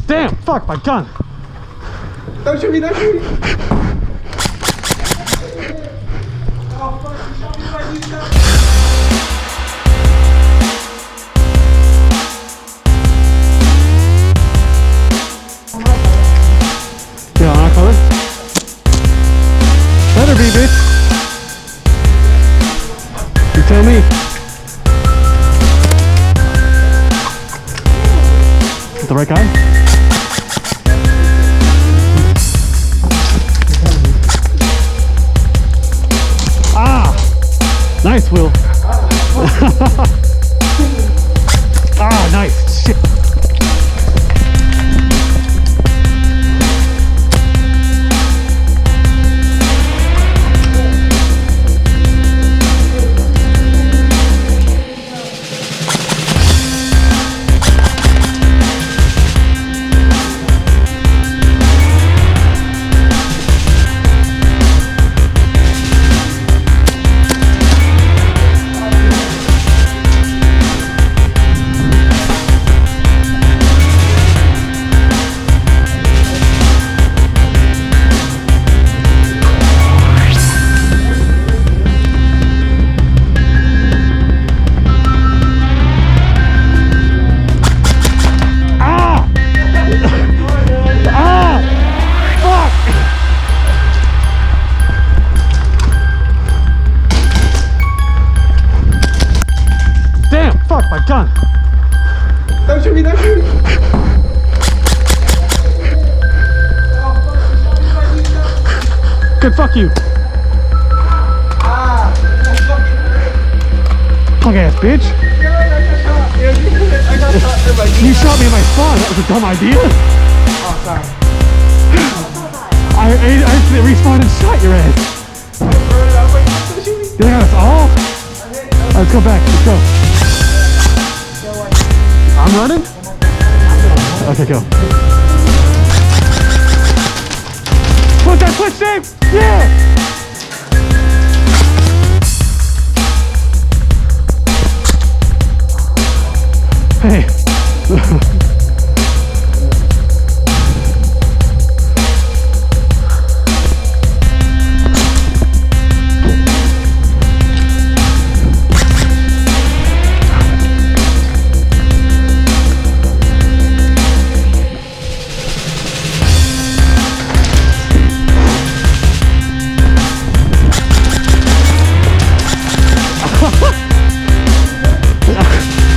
Damn, fuck, my gun. Don't shoot me, don't shoot me. Oh, fuck, you shot me right here. Yeah, I'm not coming. Better be, bitch. You tell me. Is the right guy? Ah! Nice, Will. Ah, nice. Shit. My gun. Don't shoot me, don't shoot me. Good, fuck you. Ah, Punk ass bitch. You shot me in my spawn. That was a dumb idea. Oh, sorry. I accidentally respawned and shot your ass. You think that's all? Let's go back. Let's go. I'm running? Okay, go. Put that switch, Dave! Yeah! Hey.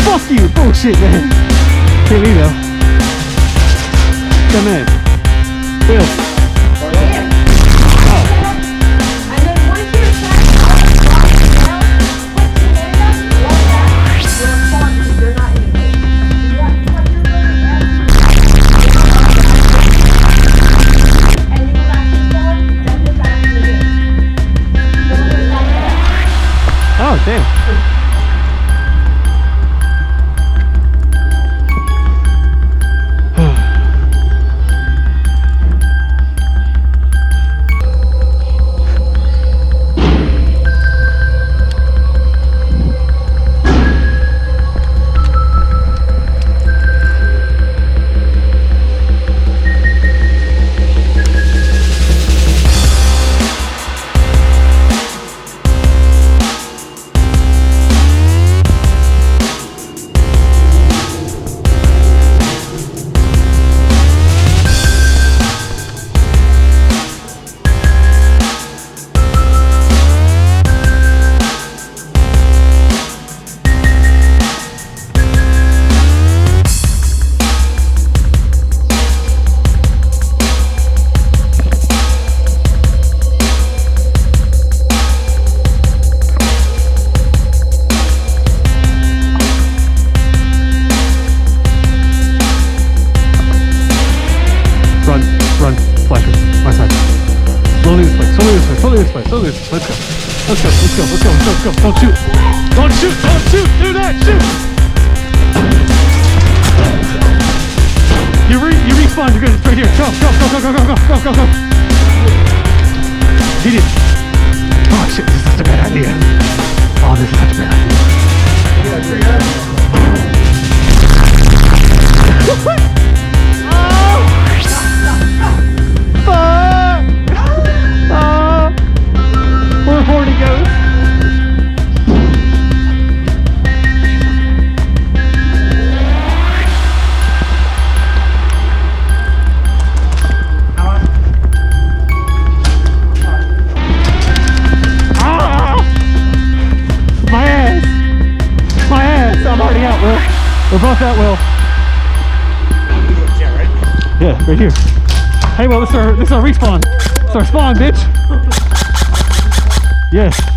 Fuck you, bullshit, man. Hit me though. Come in. Will. And then once you're set, you're not in the way. You got to cut your way and you go back to spawn, then you're back in the game. Oh, damn. Run, flasher, my side. Slowly this way, slowly this way, slowly this way, slowly this way. Let's go. Let's go, let's go, let's go, let's go, let's go. Don't shoot. Don't shoot, don't shoot, do that, shoot! You respawn, you're good, it's right here. Go, go, go, go, go, go, go, go, go, go. He did. Oh shit, this is such a bad idea. Oh, this is such a bad idea. Oh! Yeah, right here. Hey, well, this is our respawn. It's our spawn, bitch. Yes.